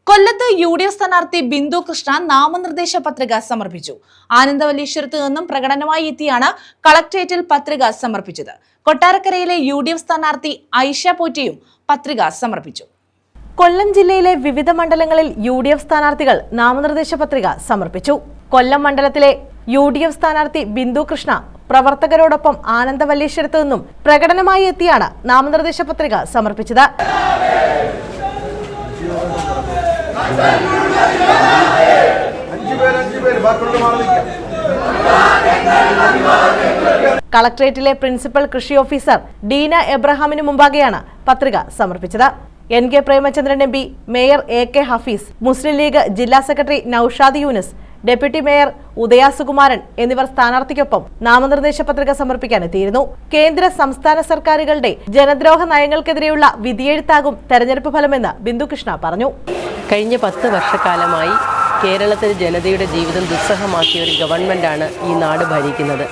കൊല്ലത്ത് UDF സ്ഥാനാർത്ഥി ബിന്ദു കൃഷ്ണ നാമനിർദ്ദേശ പത്രിക സമർപ്പിച്ചു. ആനന്ദവല്ലീശ്വരത്ത് നിന്നും പ്രകടനമായി എത്തിയാണ് കളക്ടറേറ്റിൽ പത്രിക സമർപ്പിച്ചത്. കൊട്ടാരക്കരയിലെ UDF സ്ഥാനാർത്ഥി ഐഷ പോറ്റിയും പത്രിക സമർപ്പിച്ചു. കൊല്ലം ജില്ലയിലെ വിവിധ മണ്ഡലങ്ങളിൽ UDF സ്ഥാനാർത്ഥികൾ നാമനിർദ്ദേശ പത്രിക സമർപ്പിച്ചു. കൊല്ലം മണ്ഡലത്തിലെ UDF സ്ഥാനാർത്ഥി ബിന്ദു കൃഷ്ണ പ്രവർത്തകരോടൊപ്പം ആനന്ദവല്ലീശ്വരത്ത് നിന്നും പ്രകടനമായി എത്തിയാണ് നാമനിർദ്ദേശ പത്രിക സമർപ്പിച്ചത്. കളക്ടറേറ്റിലെ പ്രിൻസിപ്പൽ കൃഷി ഓഫീസർ ഡീന എബ്രഹാമിന് മുമ്പാകെയാണ് പത്രിക സമർപ്പിച്ചത്. NK Premachandran MP, mayor AK Hafeez, Muslim League ജില്ലാ secretary Naushad Younis, deputy mayor Udaya Sukumaran എന്നിവർ സ്ഥാനാർത്ഥിക്കൊപ്പം നാമനിർദ്ദേശ പത്രിക സമർപ്പിക്കാനെത്തിയിരുന്നു. കേന്ദ്ര സംസ്ഥാന സർക്കാരുകളുടെ ജനദ്രോഹ നയങ്ങൾക്കെതിരെയുള്ള വിധിയെഴുത്താകും തെരഞ്ഞെടുപ്പ് ഫലമെന്ന് ബിന്ദു കൃഷ്ണ പറഞ്ഞു. കഴിഞ്ഞ 10 വർഷക്കാലമായി കേരളത്തിലെ ജനതയുടെ ജീവിതം ദുസ്സഹമാക്കിയ ഒരു ഗവൺമെൻറ്റാണ് ഈ നാട് ഭരിക്കുന്നത്.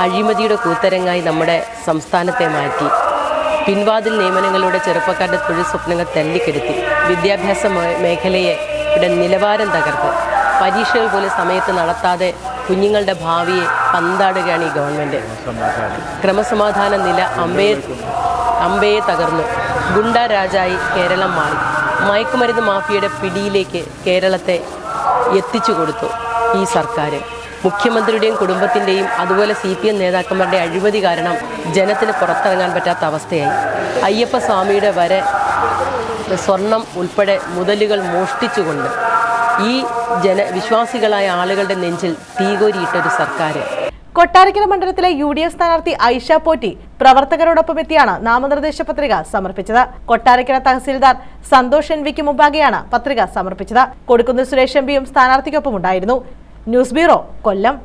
അഴിമതിയുടെ കൂത്തരങ്ങായി നമ്മുടെ സംസ്ഥാനത്തെ മാറ്റി, പിൻവാതിൽ നിയമനങ്ങളുടെ ചെറുപ്പക്കാരുടെ തൊഴിൽ സ്വപ്നങ്ങൾ തല്ലിക്കെടുത്തി, വിദ്യാഭ്യാസ മേഖലയെ നിലവാരം തകർത്ത്, പരീക്ഷകൾ പോലും സമയത്ത് നടത്താതെ കുഞ്ഞുങ്ങളുടെ ഭാവിയെ പന്താടുകയാണ് ഈ ഗവൺമെൻറ്. ക്രമസമാധാന നില അമ്പയെ തകർന്നു. ഗുണ്ട രാജായി കേരളം മാറി. മയക്കുമരുന്ന് മാഫിയയുടെ പിടിയിലേക്ക് കേരളത്തെ എത്തിച്ചു കൊടുത്തു ഈ സർക്കാർ. മുഖ്യമന്ത്രിയുടെയും കുടുംബത്തിൻ്റെയും അതുപോലെ CPM നേതാക്കന്മാരുടെ അഴിമതി കാരണം ജനത്തിന് പുറത്തിറങ്ങാൻ പറ്റാത്ത അവസ്ഥയായി. അയ്യപ്പ സ്വാമിയുടെ വരെ സ്വർണം ഉൾപ്പെടെ മുതലുകൾ മോഷ്ടിച്ചുകൊണ്ട് ഈ വിശ്വാസികളായ ആളുകളുടെ നെഞ്ചിൽ തീകോരിയിട്ടൊരു സർക്കാർ. കൊട്ടാരക്കര മണ്ഡലത്തിലെ UDF സ്ഥാനാർത്ഥി ഐഷ പോറ്റി പ്രവർത്തകരോടൊപ്പം എത്തിയാണ് നാമനിർദ്ദേശ പത്രിക സമർപ്പിച്ചത്. കൊട്ടാരക്കര തഹസിൽദാർ സന്തോഷ് NVക്ക് മുമ്പാകെയാണ് പത്രിക സമർപ്പിച്ചത്. കൊടിക്കുന്നിൽ സുരേഷ് MPയും സ്ഥാനാർത്ഥിക്കൊപ്പം ഉണ്ടായിരുന്നു. ന്യൂസ് ബ്യൂറോ, കൊല്ലം.